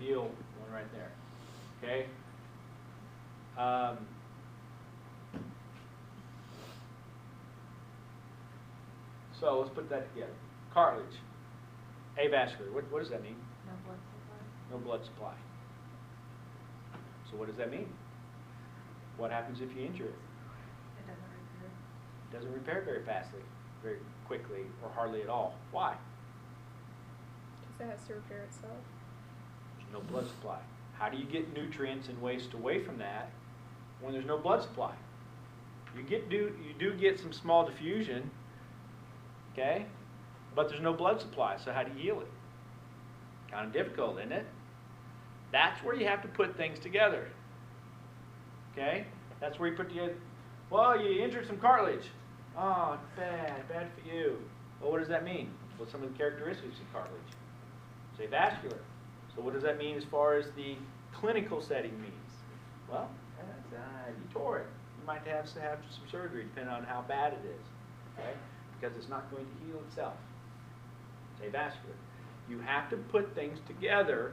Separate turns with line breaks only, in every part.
ideal one right there. Okay? So let's put that together. Cartilage, avascular. What does that mean?
No blood supply.
No blood supply. So what does that mean? What happens if you injure it?
It doesn't repair.
It doesn't repair very fastly, very quickly, or hardly at all. Why?
Because it has to repair itself.
There's no blood supply. How do you get nutrients and waste away from that when there's no blood supply? You do get some small diffusion, okay, but there's no blood supply. So how do you heal it? Kind of difficult, isn't it? That's where you have to put things together. Okay, that's where you put together. Well, you injured some cartilage. Oh, bad for you. Well, what does that mean? What's some of the characteristics of cartilage? Say vascular. So what does that mean as far as the clinical setting means? Well, you tore it. You might have to have some surgery depending on how bad it is, okay? Because it's not going to heal itself. Say vascular. You have to put things together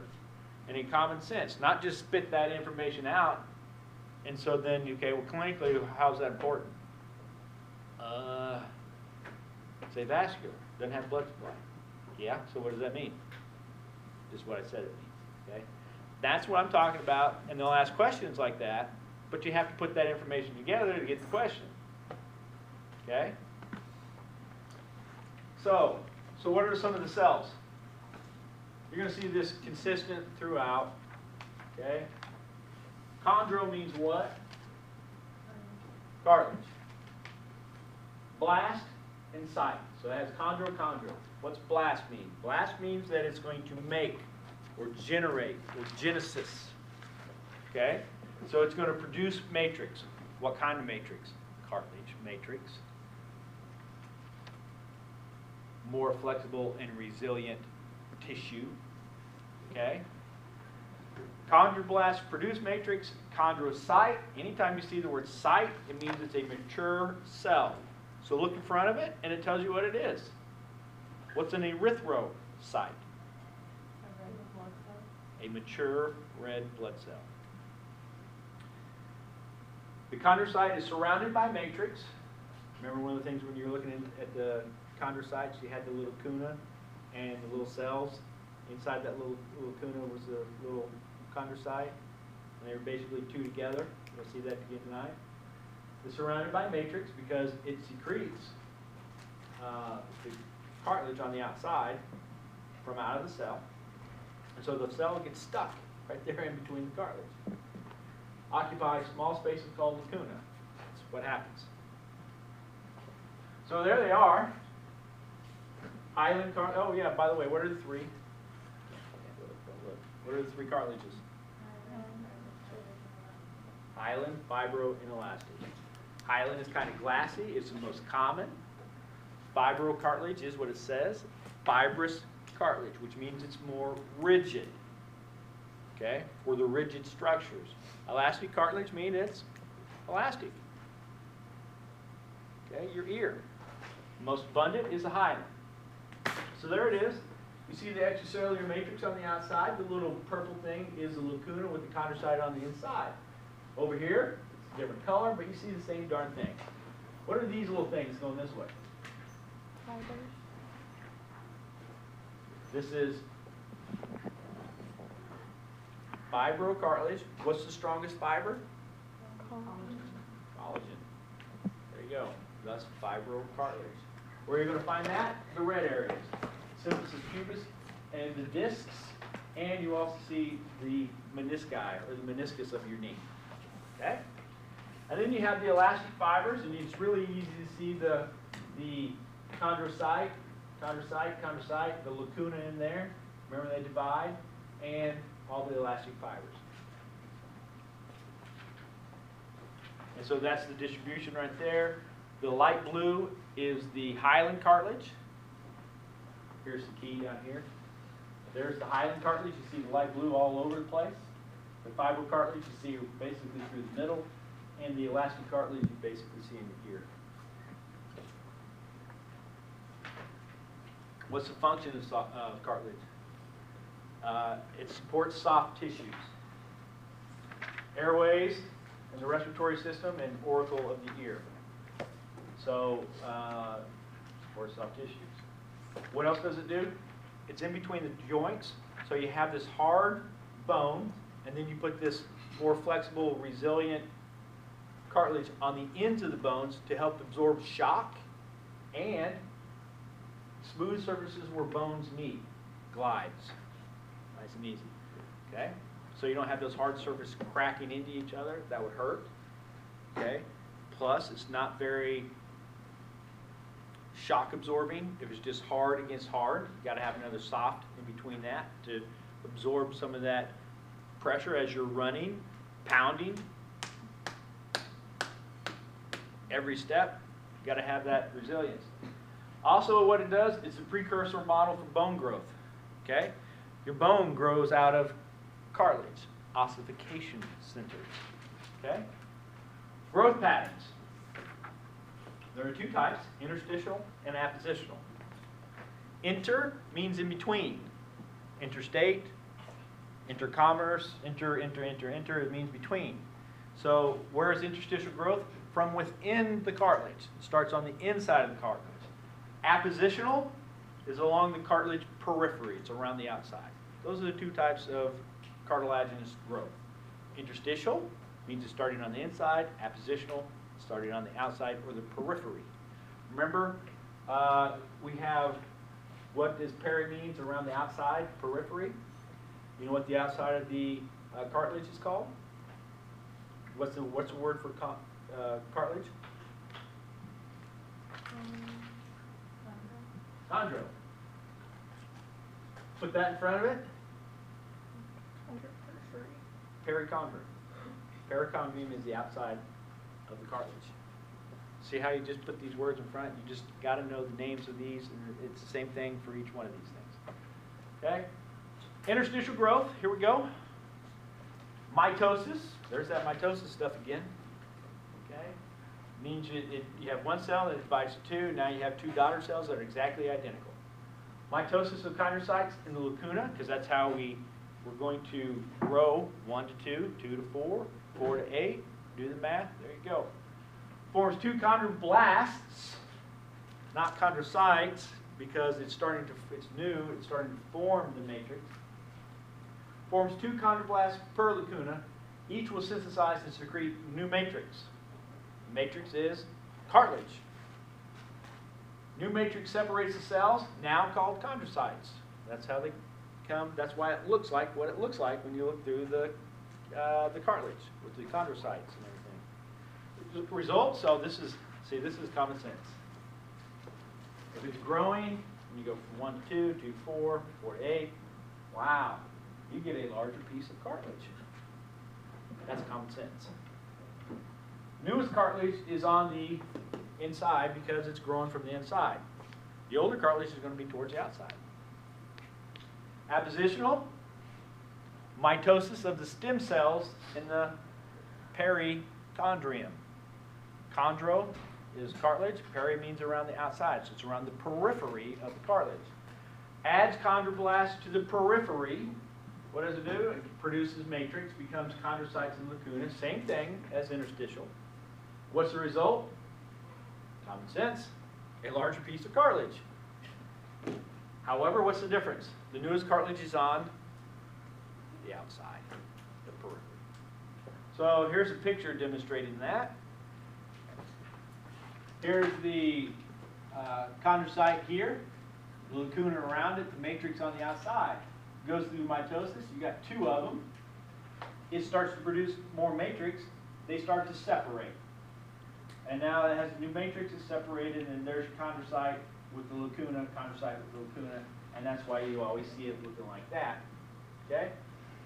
and in common sense, not just spit that information out. And so then, okay, well, clinically, how's that important? Say vascular. Doesn't have blood supply. Yeah, so what does that mean? Just what I said it means, okay? That's what I'm talking about, and they'll ask questions like that, but you have to put that information together to get the question, okay? So what are some of the cells? You're going to see this consistent throughout, okay? Chondro means what? Cartilage. Blast and site. So it has chondro. What's blast mean? Blast means that it's going to make or generate or genesis. Okay? So it's going to produce matrix. What kind of matrix? Cartilage matrix. More flexible and resilient tissue. Okay? Chondroblast produce matrix. Chondrocyte. Anytime you see the word cyte, it means it's a mature cell. So look in front of it, and it tells you what it is. What's an erythrocyte?
A red blood cell.
A mature red blood cell. The chondrocyte is surrounded by matrix. Remember one of the things when you were looking at the chondrocytes, you had the little lacuna and the little cells. Inside that little lacuna was the little chondrocyte, and they were basically two together. You'll see that again tonight. It's surrounded by matrix because it secretes the cartilage on the outside from out of the cell. And so the cell gets stuck right there in between the cartilage. Occupies small spaces called lacuna. That's what happens. So there they are. Hyaline cartilage. Oh yeah, by the way, what are the three? What are the three cartilages? Hyaline, fibro, and elastic. Hyaline is kind of glassy. It's the most common. Fibrocartilage is what it says. Fibrous cartilage, which means it's more rigid. Okay? For the rigid structures. Elastic cartilage means it's elastic. Okay? Your ear. Most abundant is the hyaline. So there it is. You see the extracellular matrix on the outside. The little purple thing is the lacuna with the chondrocyte on the inside. Over here, it's a different color, but you see the same darn thing. What are these little things going this way?
Fibers.
This is fibrocartilage. What's the strongest fiber? Collagen. There you go. Thus fibrocartilage. Where are you going to find that? The red areas. Symphysis pubis and the discs, and you also see the menisci, or the meniscus of your knee. Okay? And then you have the elastic fibers, and it's really easy to see the chondrocyte, the lacuna in there. Remember they divide, and all the elastic fibers. And so that's the distribution right there. The light blue is the hyaline cartilage. Here's the key down here. There's the hyaline cartilage. You see the light blue all over the place. The fibrocartilage you see basically through the middle. And the elastic cartilage you basically see in the ear. What's the function of cartilage? It supports soft tissues, airways, and the respiratory system, and auricle of the ear. So, supports soft tissues. What else does it do? It's in between the joints, so you have this hard bone, and then you put this more flexible, resilient cartilage on the ends of the bones to help absorb shock and smooth surfaces where bones meet, glides, nice and easy, okay? So you don't have those hard surfaces cracking into each other, that would hurt, okay? Plus, it's not very shock absorbing. If it's just hard against hard, you got to have another soft in between that to absorb some of that pressure as you're running, pounding. Every step, you got to have that resilience. Also, what it does, it's a precursor model for bone growth. Okay, your bone grows out of cartilage, ossification centers. Okay, growth patterns. There are two types, interstitial and appositional. Inter means in between. Interstate, intercommerce, it means between. So where is interstitial growth? From within the cartilage. It starts on the inside of the cartilage. Appositional is along the cartilage periphery. It's around the outside. Those are the two types of cartilaginous growth. Interstitial means it's starting on the inside. Appositional, starting on the outside or the periphery. Remember, we have what does peri means around the outside, periphery. You know what the outside of the cartilage is called? What's the word for cartilage? Chondro. Put that in front of it. Perichondrium. Perichondrium is the outside of the cartilage. See how you just put these words in front? You just got to know the names of these, and it's the same thing for each one of these things. Okay? Interstitial growth, here we go. Mitosis, there's that mitosis stuff again. Okay? Means you have one cell that divides to two, now you have two daughter cells that are exactly identical. Mitosis of chondrocytes in the lacuna, because that's how we're going to grow 1 to 2, 2 to 4, 4 to 8. Do the math, there you go. Forms two chondroblasts, not chondrocytes, because it's new, it's starting to form the matrix. Forms two chondroblasts per lacuna. Each will synthesize and secrete new matrix. The matrix is cartilage. New matrix separates the cells, now called chondrocytes. That's how they come. That's why it looks like what it looks like when you look through the cartilage with the chondrocytes and everything. The result. So this is common sense. If it's growing, and you go from 1 to 2, 2 to 4, 4 to 8. Wow, you get a larger piece of cartilage. That's common sense. Newest cartilage is on the inside because it's growing from the inside. The older cartilage is going to be towards the outside. Appositional, mitosis of the stem cells in the perichondrium. Chondro is cartilage, peri means around the outside, so it's around the periphery of the cartilage. Adds chondroblast to the periphery. What does it do? It produces matrix, becomes chondrocytes and lacuna. Same thing as interstitial. What's the result? Common sense. A larger piece of cartilage. However, what's the difference? The newest cartilage is on the outside, the periphery. So here's a picture demonstrating that. Here's the chondrocyte here, the lacuna around it, the matrix on the outside. Goes through mitosis, you got two of them. It starts to produce more matrix, they start to separate. And now it has a new matrix, it's separated, and there's chondrocyte with the lacuna, chondrocyte with the lacuna, and that's why you always see it looking like that. Okay?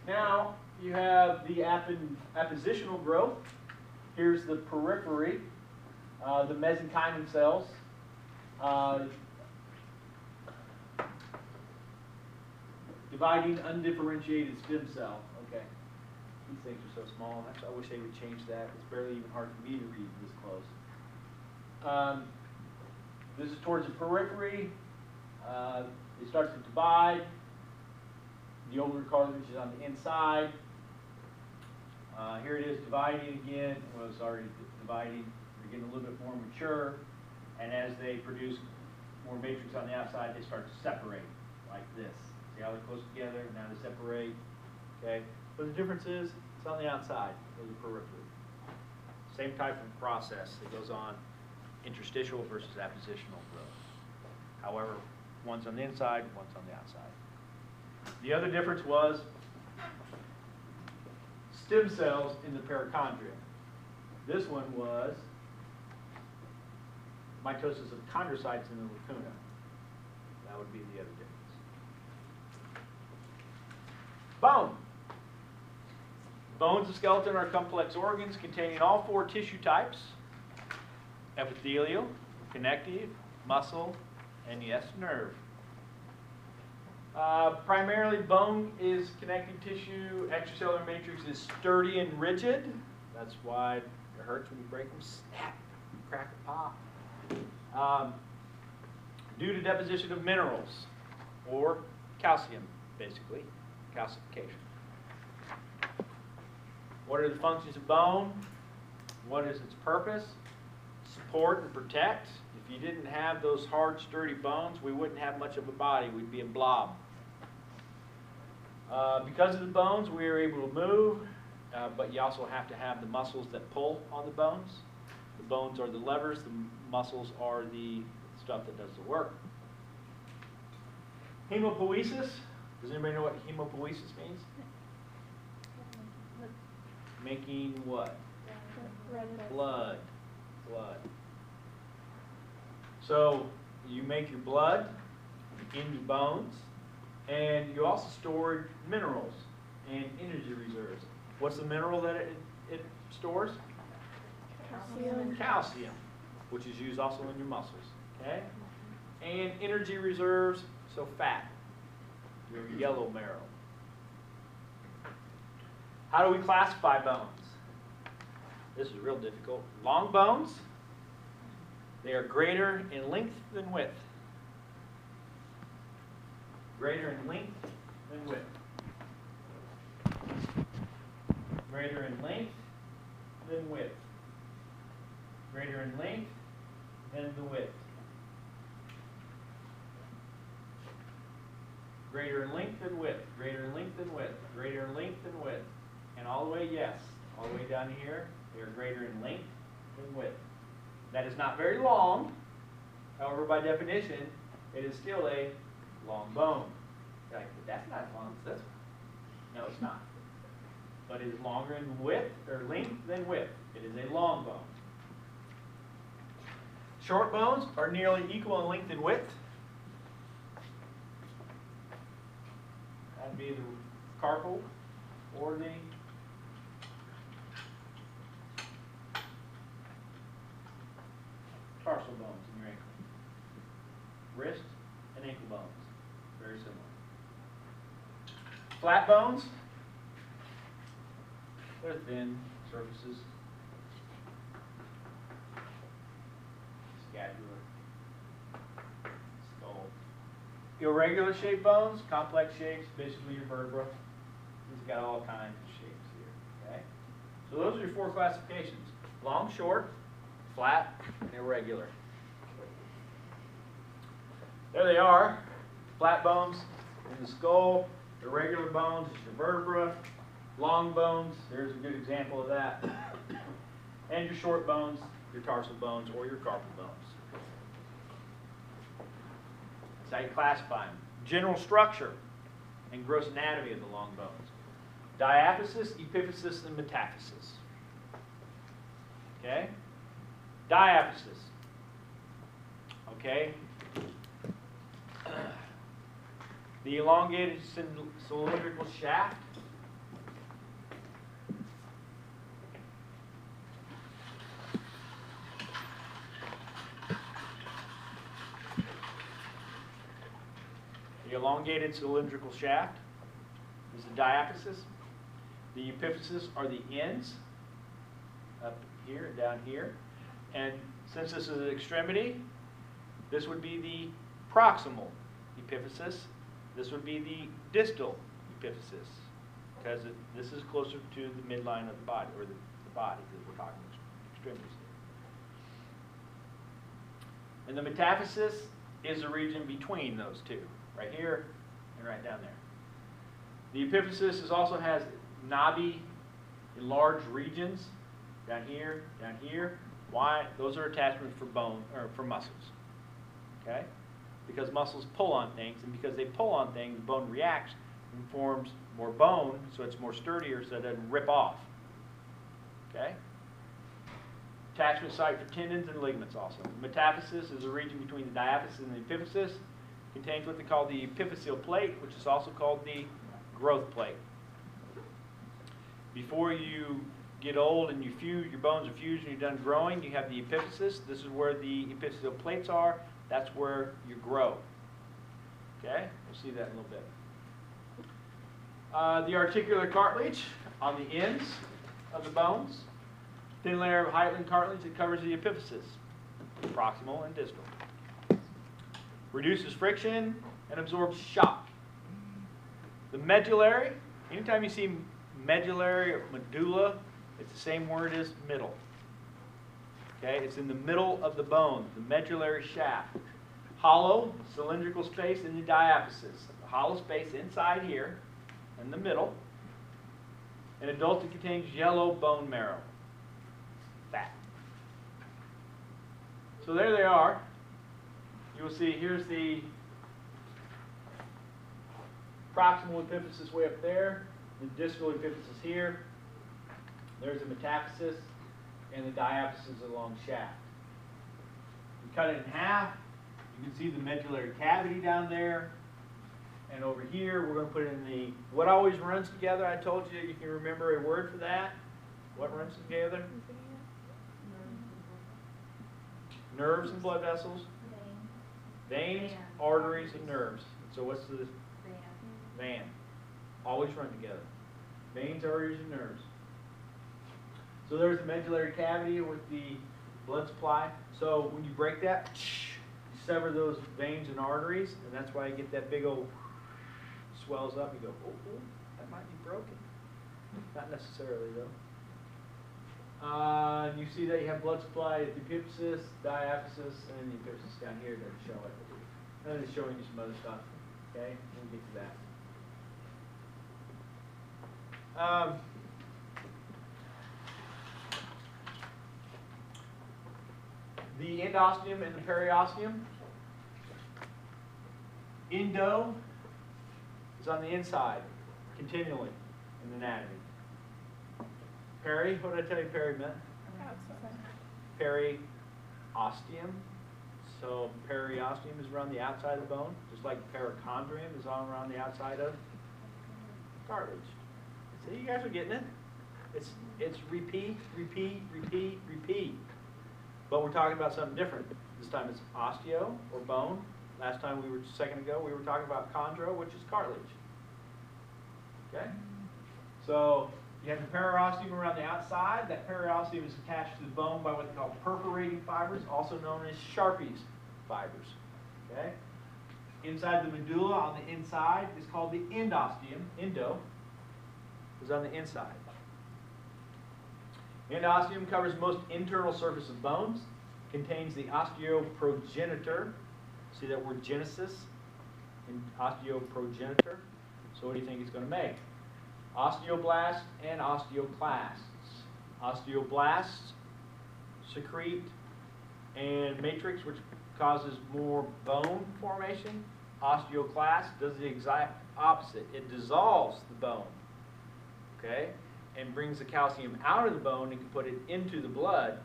Now you have the appositional growth. Here's the periphery, the mesenchymal cells. Dividing undifferentiated stem cell. Okay. These things are so small. Actually, I wish they would change that. It's barely even hard for me to read this close. This is towards the periphery. It starts to divide. The older cartilage is on the inside. Here it is dividing again. Well, it's already dividing. They're getting a little bit more mature. And as they produce more matrix on the outside, they start to separate like this. See how they're close together? Now they separate. Okay? But the difference is, it's on the outside. Those are periphery. Same type of process that goes on interstitial versus appositional growth. However, one's on the inside, one's on the outside. The other difference was stem cells in the perichondrium. This one was mitosis of chondrocytes in the lacuna. That would be the other difference. Bone. Bones and skeleton are complex organs containing all four tissue types: epithelial, connective, muscle, and yes, nerve. Primarily, bone is connective tissue. Extracellular matrix is sturdy and rigid. That's why it hurts when you break them. Snap, crack a pop. Due to deposition of minerals, or calcium, basically, calcification. What are the functions of bone? What is its purpose? Support and protect. If you didn't have those hard, sturdy bones, we wouldn't have much of a body. We'd be a blob. Because of the bones, we are able to move, but you also have to have the muscles that pull on the bones. The bones are the levers, the muscles are the stuff that does the work. Hemopoiesis. Does anybody know what hemopoiesis means? Making what?
Red
Blood. Blood. So you make your blood in your bones, and you also store minerals and energy reserves. What's the mineral that it stores?
Calcium.
Calcium, which is used also in your muscles. Okay? And energy reserves, so fat, your yellow marrow. How do we classify bones? This is real difficult. Long bones, they are greater in length than width. Greater in length than width. Greater in length than width. Greater in length than the width. Greater in length than width. Greater in length than width. Greater in length than width. And all the way, yes, all the way down here, they are greater in length than width. That is not very long. However, by definition, it is still a long bone. You're like, that's not as long as this one. No, it's not. But it is longer in width or length than width. It is a long bone. Short bones are nearly equal in length and width. That would be the carpal or the tarsal bones in your ankle. Wrist and ankle bones, very similar. Flat bones, they're thin surfaces. Scapula, skull. Irregular shaped bones, complex shapes, basically your vertebra. It's got all kinds of shapes here, okay? So those are your four classifications: long, short, flat, and irregular. There they are. Flat bones in the skull, irregular bones is your vertebra, long bones, there's a good example of that, and your short bones, your tarsal bones or your carpal bones. That's how you classify them. General structure and gross anatomy of the long bones: diaphysis, epiphysis, and metaphysis. Okay? Diaphysis. Okay? The elongated cylindrical shaft. The elongated cylindrical shaft is the diaphysis. The epiphysis are the ends, up here and down here. And since this is an extremity, this would be the proximal epiphysis. This would be the distal epiphysis, because this is closer to the midline of the body, or the body, because we're talking extremities here. And the metaphysis is the region between those two, right here and right down there. The epiphysis also has knobby, enlarged regions down here, down here. Why? Those are attachments for bone, or for muscles. Okay? Because muscles pull on things, and because they pull on things, the bone reacts and forms more bone, so it's more sturdier, so it doesn't rip off. Okay? Attachment site for tendons and ligaments also. The metaphysis is the region between the diaphysis and the epiphysis. Contains what they call the epiphyseal plate, which is also called the growth plate. Before you get old and you fuse, your bones are fused and you're done growing, you have the epiphysis. This is where the epiphyseal plates are. That's where you grow. Okay? We'll see that in a little bit. The articular cartilage on the ends of the bones. Thin layer of hyaline cartilage that covers the epiphysis, proximal and distal. Reduces friction and absorbs shock. The medullary, anytime you see medullary or medulla, it's the same word as middle. Okay, it's in the middle of the bone, the medullary shaft. Hollow, cylindrical space in the diaphysis. The hollow space inside here, in the middle. In adults, it contains yellow bone marrow. Fat. So there they are. You will see here's the proximal epiphysis way up there, the distal epiphysis here. There's the metaphysis and the diaphysis along shaft. You cut it in half. You can see the medullary cavity down there. And over here, we're going to put in the, what always runs together, I told you, you can remember a word for that. What runs together? Nerves and blood vessels. Veins, arteries, and nerves. So what's the van? Always run together. Veins, arteries, and nerves. So there's the medullary cavity with the blood supply. So when you break that, you sever those veins and arteries, and that's why you get that big old swells up. You go, oh, that might be broken. Not necessarily though. You see that you have blood supply at the epiphysis, diaphysis, and the epiphysis down here doesn't show it. And it's showing you some other stuff. Okay, we'll get to that. The endosteum and the periosteum. Endo is on the inside, continually in the anatomy. Peri, what did I tell you peri meant? Periosteum. So periosteum is around the outside of the bone, just like perichondrium is all around the outside of cartilage. See, you guys are getting it. It's repeat, repeat, repeat, repeat. But we're talking about something different. This time it's osteo, or bone. Last time a second ago, we were talking about chondro, which is cartilage. Okay? So you have the periosteum around the outside. That periosteum is attached to the bone by what they call perforating fibers, also known as Sharpie's fibers. Okay? Inside the medulla on the inside is called the endosteum. Endo is on the inside. Endosteum covers most internal surface of bones, contains the osteoprogenitor. See that word genesis in osteoprogenitor? So what do you think it's going to make? Osteoblasts and osteoclasts. Osteoblasts secrete and matrix, which causes more bone formation. Osteoclast does the exact opposite. It dissolves the bone, okay, and brings the calcium out of the bone and can put it into the blood.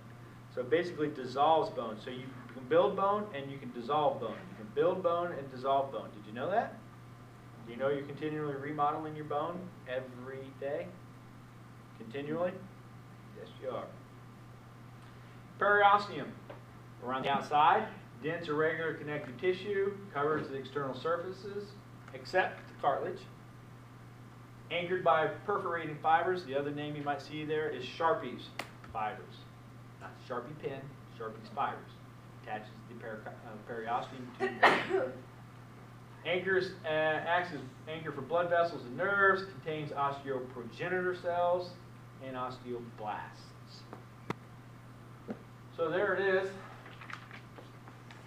So it basically dissolves bone. So you can build bone and you can dissolve bone. You can build bone and dissolve bone. Did you know that? Do you know you're continually remodeling your bone every day? Continually? Yes, you are. Periosteum, around the outside, dense irregular connective tissue, covers the external surfaces, except the cartilage. Anchored by perforating fibers. The other name you might see there is Sharpie's fibers. Not Sharpie pen, Sharpie's fibers. Attaches the periosteum to Acts as anchor for blood vessels and nerves, contains osteoprogenitor cells and osteoblasts. So there it is.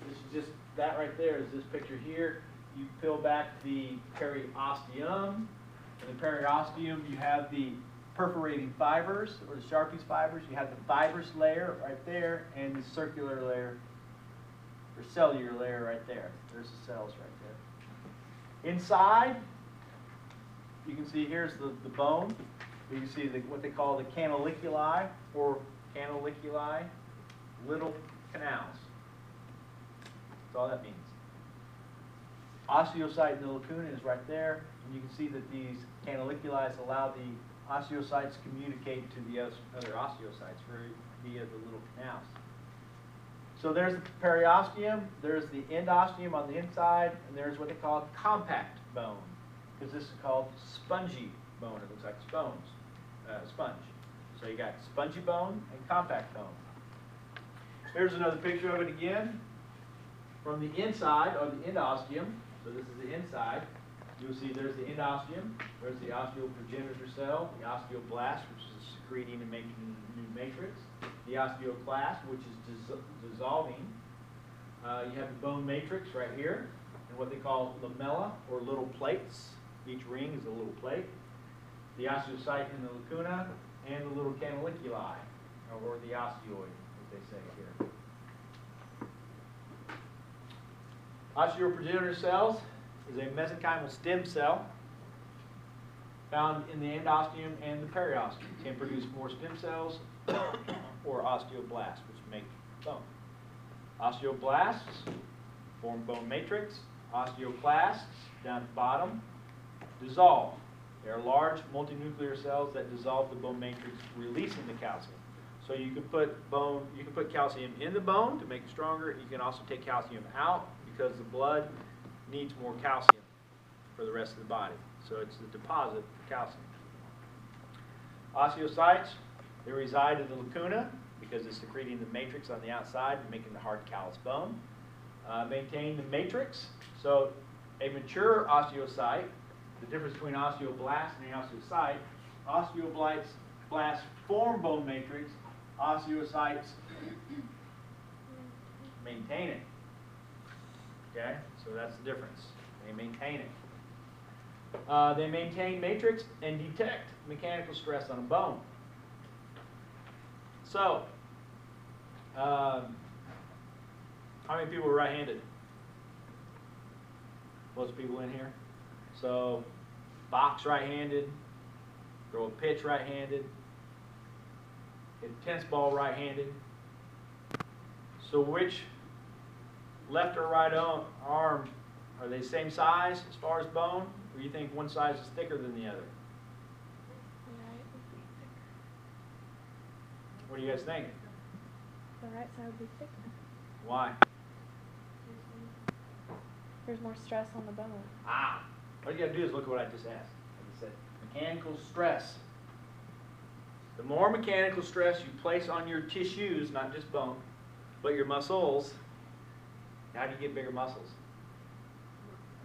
This is just, that right there is this picture here. You peel back the periosteum. In the periosteum, you have the perforating fibers, or the Sharpie's fibers. You have the fibrous layer right there, and the circular layer, or cellular layer right there. There's the cells right there. Inside, you can see here's the bone. You can see what they call the canaliculi, or canaliculi, little canals. That's all that means. Osteocyte in the lacuna is right there, and you can see that these canaliculi allow the osteocytes to communicate to the other osteocytes via the little canals. So there's the periosteum, there's the endosteum on the inside, and there's what they call compact bone, because this is called spongy bone. It looks like sponge. So you got spongy bone and compact bone. Here's another picture of it again. From the inside, or the endosteum, so this is the inside, you'll see there's the endosteum, there's the osteoprogenitor cell, the osteoblast, which is secreting and making new matrix, the osteoclast, which is dissolving. You have the bone matrix right here, and what they call lamella, or little plates. Each ring is a little plate. The osteocyte in the lacuna, and the little canaliculi, or the osteoid, as they say here. Osteoprogenitor cells is a mesenchymal stem cell found in the endosteum and the periosteum. Can produce more stem cells or osteoblasts, which make bone. Osteoblasts form bone matrix. Osteoclasts, down at the bottom, dissolve. They are large multinuclear cells that dissolve the bone matrix, releasing the calcium. So you can put calcium in the bone to make it stronger. You can also take calcium out, because the blood needs more calcium for the rest of the body. So it's the deposit for calcium. Osteocytes, they reside in the lacuna because it's secreting the matrix on the outside and making the hard callous bone. Maintain the matrix. So a mature osteocyte, the difference between osteoblast and the osteoblasts form bone matrix. Osteocytes maintain it. Okay, so that's the difference. They maintain it. They maintain matrix and detect mechanical stress on a bone. So, how many people are right-handed? Most people in here. So, box right-handed, throw a pitch right-handed, hit a tennis ball right-handed. So which left or right arm, are they same size as far as bone? Or do you think one side is thicker than the other?
Right would be thicker.
What do you guys think?
The right side would be thicker.
Why?
There's more stress on the bone.
Ah, all you got to do is look at what I just asked. I just said mechanical stress. The more mechanical stress you place on your tissues, not just bone, but your muscles, how do you get bigger muscles?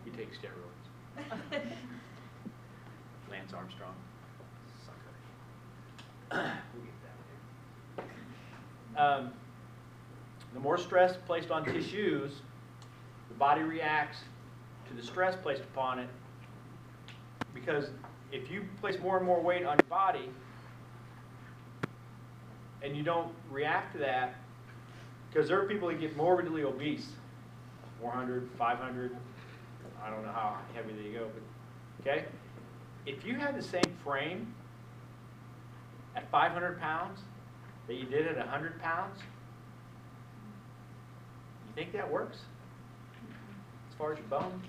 You take steroids. Lance Armstrong. Sucker. We'll get that later. The more stress placed on tissues, the body reacts to the stress placed upon it, because if you place more and more weight on your body and you don't react to that, because there are people that get morbidly obese, 400, 500, I don't know how heavy they go, but okay? If you had the same frame at 500 pounds that you did at 100 pounds, you think that works? As far as your bone?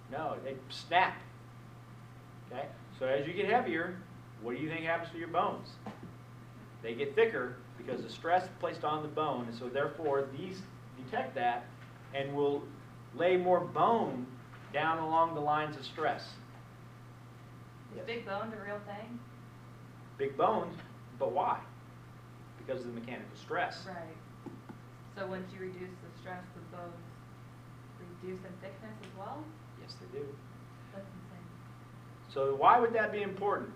No, they snap. Okay? So as you get heavier, what do you think happens to your bones? They get thicker because the stress placed on the bone, and so therefore these detect that and will lay more bone down along the lines of stress.
Is big bone the real thing?
Big bones, but why? Because of the mechanical stress.
Right. So once you reduce the stress, the bones reduce in thickness as well?
Yes, they do.
That's insane.
So why would that be important?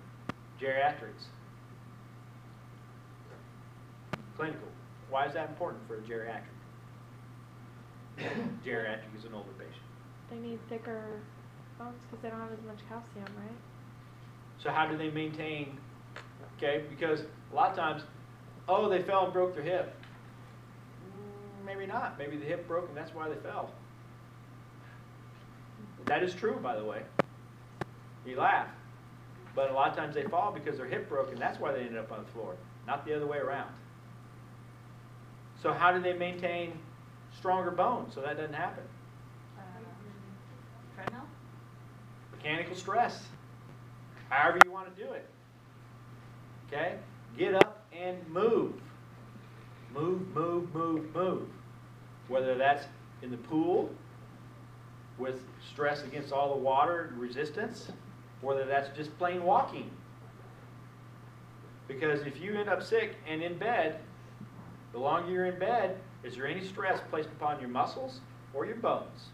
Geriatrics. Clinical. Why is that important for a geriatric? Geriatric is an older patient.
They need thicker bones because they don't have as much calcium, right?
So how do they maintain, okay, because a lot of times, oh, they fell and broke their hip. Maybe not. Maybe the hip broke and that's why they fell. That is true, by the way. You laugh. But a lot of times they fall because their hip broke and that's why they ended up on the floor, not the other way around. So how do they maintain stronger bones so that doesn't happen?
Treadmill?
Mechanical stress. However you want to do it. Okay? Get up and move. Move, move, move, move. Whether that's in the pool with stress against all the water and resistance, whether that's just plain walking. Because if you end up sick and in bed, the longer you're in bed, is there any stress placed upon your muscles or your bones?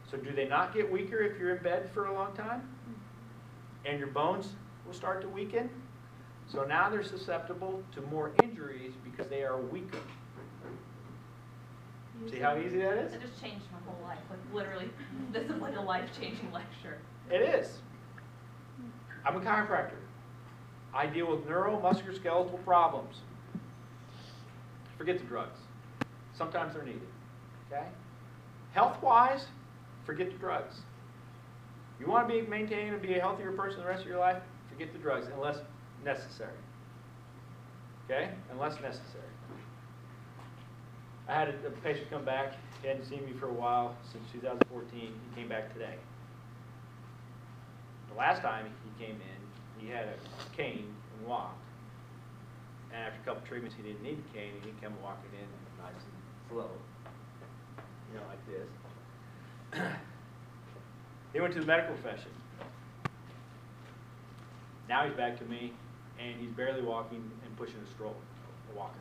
So do they not get weaker if you're in bed for a long time? And your bones will start to weaken? So now they're susceptible to more injuries because they are weaker. See how easy that is?
It just changed my whole life. Like literally, this is like a life-changing lecture.
It is. I'm a chiropractor. I deal with neuromusculoskeletal problems. Forget the drugs. Sometimes they're needed. Okay? Health-wise, forget the drugs. You want to be maintained and be a healthier person the rest of your life? Forget the drugs unless necessary. Okay? Unless necessary. I had a patient come back. He hadn't seen me for a while, since 2014. He came back today. The last time he came in, he had a cane and walked. And after a couple treatments, he didn't need a cane, and he'd come walking in nice and slow, like this. He went to the medical profession. Now he's back to me, and he's barely walking and pushing a stroller, a walker.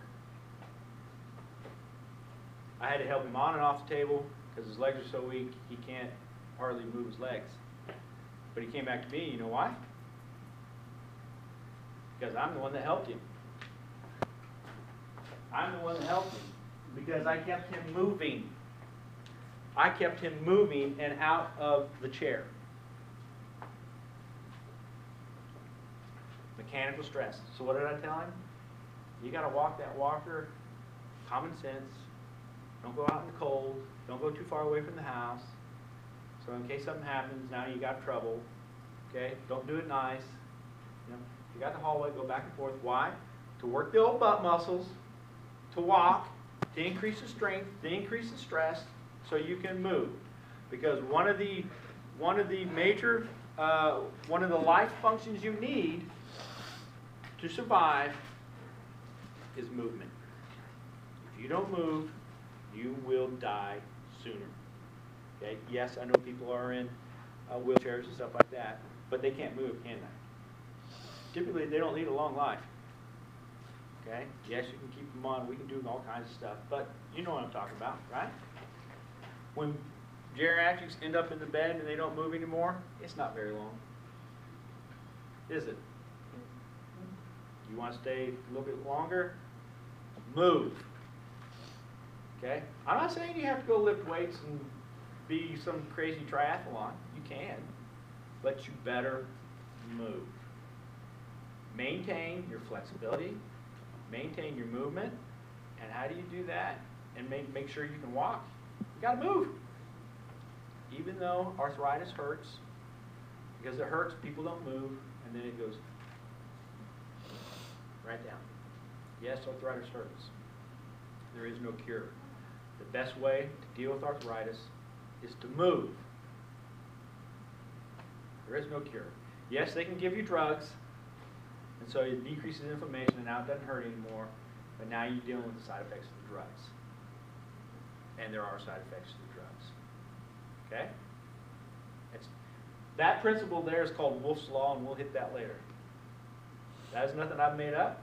I had to help him on and off the table because his legs are so weak, he can't hardly move his legs. But he came back to me, you know why? Because I'm the one that helped him. I'm the one that helped him because I kept him moving. I kept him moving and out of the chair. Mechanical stress. So what did I tell him? You got to walk that walker, common sense. Don't go out in the cold. Don't go too far away from the house. So in case something happens, now you got trouble. Okay? Don't do it nice. You got the hallway, go back and forth. Why? To work the old butt muscles, to walk, to increase the strength, to increase the stress, so you can move. Because one of the major, one of the life functions you need to survive is movement. If you don't move, you will die sooner. Okay? Yes, I know people are in wheelchairs and stuff like that, but they can't move, can they? Typically, they don't lead a long life. Okay? Yes, you can keep them on. We can do all kinds of stuff, but you know what I'm talking about, right? When geriatrics end up in the bed and they don't move anymore, it's not very long, is it? You want to stay a little bit longer? Move. Okay? I'm not saying you have to go lift weights and be some crazy triathlon. You can, but you better move. Maintain your flexibility, maintain your movement, and how do you do that? And make sure you can walk. You got to move. Even though arthritis hurts, because it hurts, people don't move, and then it goes right down. Yes, arthritis hurts. There is no cure. The best way to deal with arthritis is to move. There is no cure. Yes, they can give you drugs, and so it decreases inflammation, and now it doesn't hurt anymore, but now you're dealing with the side effects of the drugs. And there are side effects to the drugs. Okay? That principle there is called Wolff's Law, and we'll hit that later. That is nothing I've made up.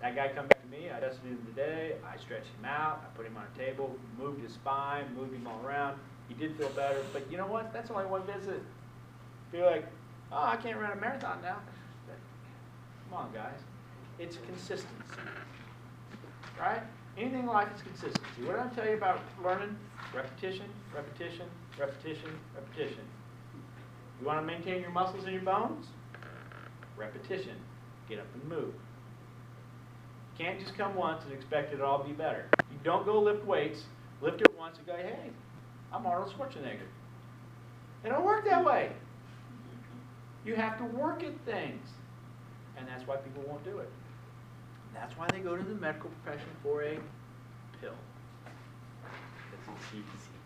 That guy come back to me, I tested him today, I stretched him out, I put him on a table, moved his spine, moved him all around. He did feel better, but you know what? That's only one visit. If you're like, oh, I can't run a marathon now. Come on, guys. It's consistency, right? Anything in life is consistency. What did I tell you about learning? Repetition, repetition, repetition, repetition. You want to maintain your muscles and your bones? Repetition. Get up and move. You can't just come once and expect it to all be better. You don't go lift weights, lift it once and go, hey, I'm Arnold Schwarzenegger. It don't work that way. You have to work at things. And that's why people won't do it. That's why they go to the medical profession for a pill. Because it's easy.